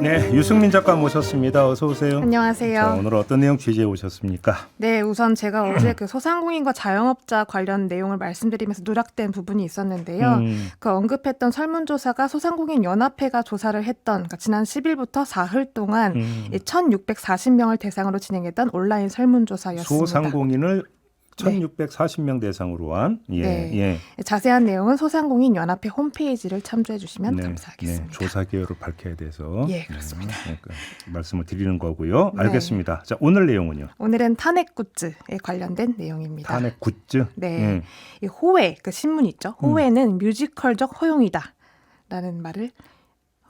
네, 유승민 작가 모셨습니다. 어서 오세요. 안녕하세요. 자, 오늘 어떤 내용 취재해 오셨습니까? 네, 우선 제가 어제 그 소상공인과 자영업자 관련 내용을 말씀드리면서 누락된 부분이 있었는데요. 그 언급했던 설문조사가 소상공인 연합회가 조사를 했던 그러니까 지난 10일부터 사흘 동안 1,640명을 대상으로 진행했던 온라인 설문조사였습니다. 소상공인을 1,640명 대상으로 한 네. 자세한 내용은 소상공인 연합회 홈페이지를 참조해 주시면 감사하겠습니다. 네, 조사 개요를 밝혀야 돼서 예, 그렇습니다. 그러니까 말씀을 드리는 거고요. 네. 알겠습니다. 자, 오늘 내용은요? 오늘은 탄핵 굿즈에 관련된 내용입니다. 탄핵 굿즈? 네, 이 호외, 그 신문 있죠. 호외는 뮤지컬적 허용이다라는 말을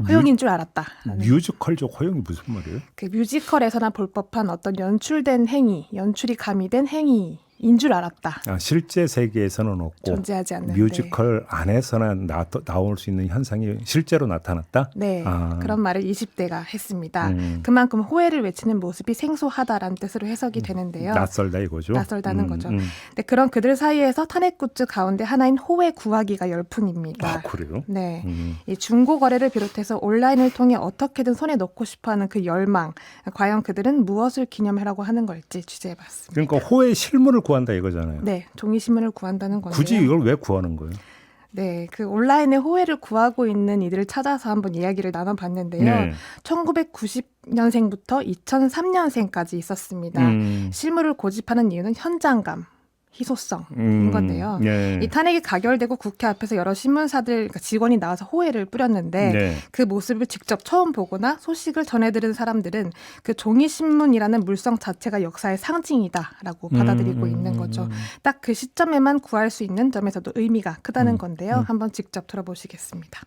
허용인 줄 알았다. 뮤지컬적 허용이 무슨 말이에요? 그 뮤지컬에서나 볼 법한 어떤 연출된 행위, 연출이 가미된 행위인 줄 알았다. 아, 실제 세계에서는 없고 존재하지 않는데. 뮤지컬 안에서나 나올 수 있는 현상이 실제로 나타났다? 네, 그런 말을 20대가 했습니다. 음. 그만큼 호혜를 외치는 모습이 생소하다라는 뜻으로 해석이 되는데요. 낯설다 이거죠? 낯설다는 거죠. 근데 그런 그들 사이에서 탄핵 굿즈 가운데 하나인 호혜 구하기가 열풍입니다. 아, 그래요? 네, 이 중고 거래를 비롯해서 온라인을 통해 어떻게든 손에 넣고 싶어하는 그 열망, 과연 그들은 무엇을 기념하라고 하는 걸지 취재해봤습니다. 그러니까 호의 실물을 구한다 이거잖아요. 네, 종이 신문을 구한다는 건데요. 굳이 이걸 왜 구하는 거예요? 네, 그 온라인에 호혜를 구하고 있는 이들을 찾아서 한번 이야기를 나눠봤는데요. 네. 1990년생부터 2003년생까지 있었습니다. 실물을 고집하는 이유는 현장감, 희소성인 건데요. 네. 이 탄핵이 가결되고 국회 앞에서 여러 신문사들, 그러니까 직원이 나와서 호혜를 뿌렸는데 네. 그 모습을 직접 처음 보거나 소식을 전해들은 사람들은 그 종이신문이라는 물성 자체가 역사의 상징이다라고 받아들이고 있는 거죠. 딱 그 시점에만 구할 수 있는 점에서도 의미가 크다는 건데요. 한번 직접 들어보시겠습니다.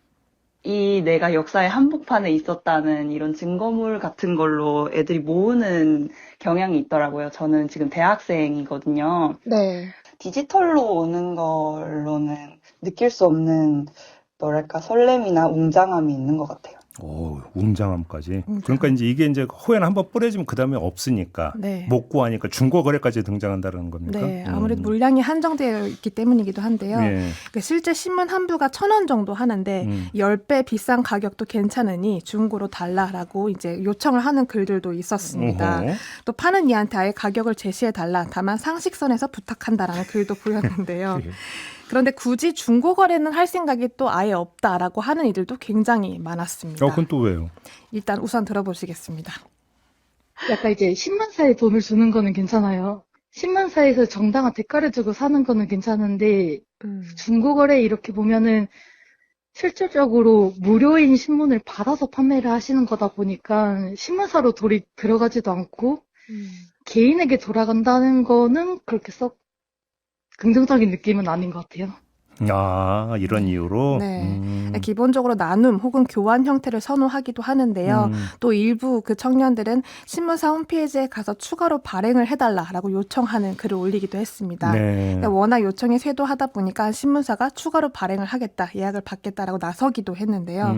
이 내가 역사의 한복판에 있었다는 이런 증거물 같은 걸로 애들이 모으는 경향이 있더라고요. 저는 지금 대학생이거든요. 네. 디지털로 오는 걸로는 느낄 수 없는 뭐랄까 설렘이나 웅장함이 있는 것 같아요. 오, 웅장함까지. 그러니까 이제 이게 이제 호에는 한번 뿌려지면 그 다음에 없으니까 네. 못 구하니까 중고 거래까지 등장한다는 겁니까? 네, 아무래도 물량이 한정되어 있기 때문이기도 한데요. 예. 그 실제 신문 한 부가 1,000원 정도 하는데 10배 비싼 가격도 괜찮으니 중고로 달라라고 이제 요청을 하는 글들도 있었습니다. 어허. 또 파는 이한테 아예 가격을 제시해 달라. 다만 상식선에서 부탁한다라는 글도 보였는데요. 예. 그런데 굳이 중고 거래는 할 생각이 또 아예 없다라고 하는 이들도 굉장히 많았습니다. 그건 또 왜요? 일단 우선 들어보시겠습니다. 약간 이제 신문사에 돈을 주는 거는 괜찮아요. 신문사에서 정당한 대가를 주고 사는 거는 괜찮은데 중고거래 이렇게 보면은 실질적으로 무료인 신문을 받아서 판매를 하시는 거다 보니까 신문사로 돈이 들어가지도 않고 개인에게 돌아간다는 거는 그렇게 썩 긍정적인 느낌은 아닌 것 같아요. 아, 이런 이유로? 네. 기본적으로 나눔 혹은 교환 형태를 선호하기도 하는데요. 또 일부 그 청년들은 신문사 홈페이지에 가서 추가로 발행을 해달라라고 요청하는 글을 올리기도 했습니다. 네. 그러니까 워낙 요청이 쇄도하다 보니까 신문사가 추가로 발행을 하겠다, 예약을 받겠다라고 나서기도 했는데요.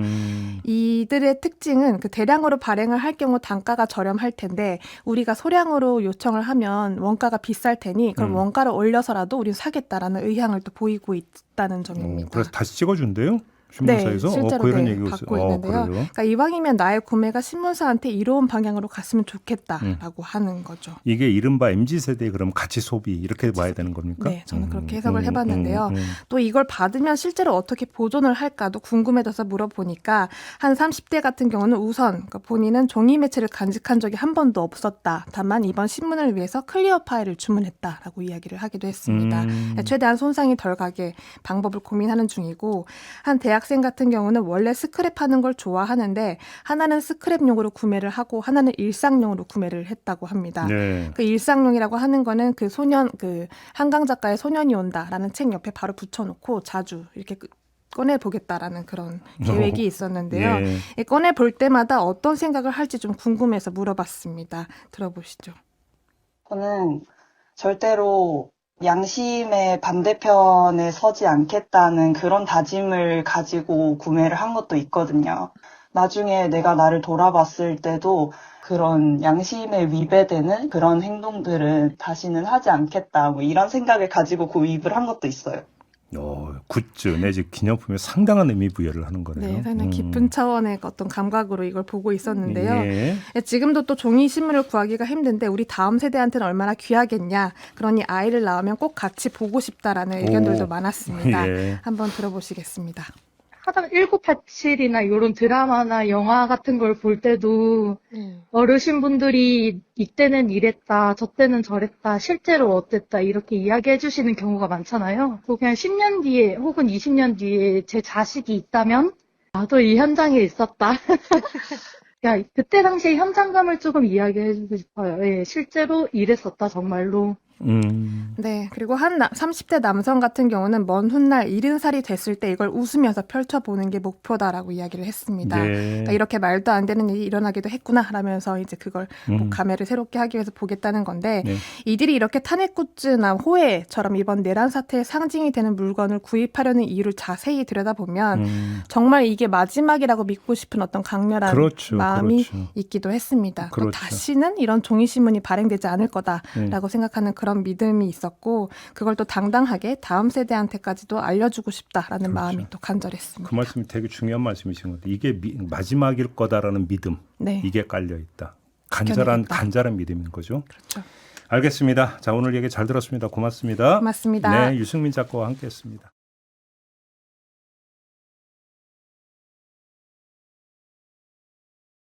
이들의 특징은 그 대량으로 발행을 할 경우 단가가 저렴할 텐데 우리가 소량으로 요청을 하면 원가가 비쌀 테니 그럼 원가를 올려서라도 우리는 사겠다라는 의향을 또 보이고 있다는 점입니다. 그래서 다시 찍어준대요? 네, 신문사에서? 실제로 이런 네, 얘기가 받고 있어요. 있는데요. 그래요? 그러니까 이왕이면 나의 구매가 신문사한테 이로운 방향으로 갔으면 좋겠다라고 하는 거죠. 이게 이른바 MZ세대의 그럼 가치 소비 이렇게 봐야 되는 겁니까? 네, 저는 그렇게 해석을 해봤는데요. 또 이걸 받으면 실제로 어떻게 보존을 할까도 궁금해져서 물어보니까 한 30대 같은 경우는 우선 그러니까 본인은 종이 매체를 간직한 적이 한 번도 없었다. 다만 이번 신문을 위해서 클리어 파일을 주문했다라고 이야기를 하기도 했습니다. 최대한 손상이 덜 가게 방법을 고민하는 중이고 한 대학생 같은 경우는 원래 스크랩하는 걸 좋아하는데 하나는 스크랩용으로 구매를 하고 하나는 일상용으로 구매를 했다고 합니다. 네. 그 일상용이라고 하는 거는 그 한강 작가의 소년이 온다라는 책 옆에 바로 붙여놓고 자주 이렇게 꺼내 보겠다라는 그런 계획이 있었는데요. 예. 꺼내 볼 때마다 어떤 생각을 할지 좀 궁금해서 물어봤습니다. 들어보시죠. 저는 절대로 양심의 반대편에 서지 않겠다는 그런 다짐을 가지고 구매를 한 것도 있거든요. 나중에 내가 나를 돌아봤을 때도 그런 양심에 위배되는 그런 행동들은 다시는 하지 않겠다. 뭐 이런 생각을 가지고 구입을 한 것도 있어요. 굿즈 내지 기념품에 상당한 의미 부여를 하는 거네요. 네, 상당히 깊은 차원의 어떤 감각으로 이걸 보고 있었는데요. 예. 지금도 또 종이 신문을 구하기가 힘든데 우리 다음 세대한테는 얼마나 귀하겠냐. 그러니 아이를 낳으면 꼭 같이 보고 싶다라는 의견들도 많았습니다. 예. 한번 들어보시겠습니다. 하다가 1987이나 이런 드라마나 영화 같은 걸 볼 때도 어르신분들이 이때는 이랬다, 저때는 저랬다, 실제로 어땠다 이렇게 이야기해 주시는 경우가 많잖아요. 그냥 10년 뒤에 혹은 20년 뒤에 제 자식이 있다면 나도 이 현장에 있었다. 그러니까 그때 당시의 현장감을 조금 이야기해 주고 싶어요. 예, 실제로 이랬었다 정말로. 네, 그리고 한 30대 남성 같은 경우는 먼 훗날 70살이 됐을 때 이걸 웃으면서 펼쳐보는 게 목표다라고 이야기를 했습니다. 네. 그러니까 이렇게 말도 안 되는 일이 일어나기도 했구나 라면서 이제 그걸 뭐 감회를 새롭게 하기 위해서 보겠다는 건데 네. 이들이 이렇게 탄핵 굿즈나 호해처럼 이번 내란 사태의 상징이 되는 물건을 구입하려는 이유를 자세히 들여다보면 정말 이게 마지막이라고 믿고 싶은 어떤 강렬한 그렇죠, 마음이 그렇죠. 있기도 했습니다. 또 그렇죠. 다시는 이런 종이신문이 발행되지 않을 거다라고 생각하는 그런 믿음이 있었고 그걸 또 당당하게 다음 세대한테까지도 알려주고 싶다라는 마음이 또 간절했습니다. 그 말씀이 되게 중요한 말씀이신 것 같아요. 이게 마지막일 거다라는 믿음. 네. 이게 깔려 있다. 지켜내겠다. 간절한 믿음인 거죠. 그렇죠. 알겠습니다. 자, 오늘 얘기 잘 들었습니다. 고맙습니다. 고맙습니다. 네, 유승민 작가와 함께했습니다.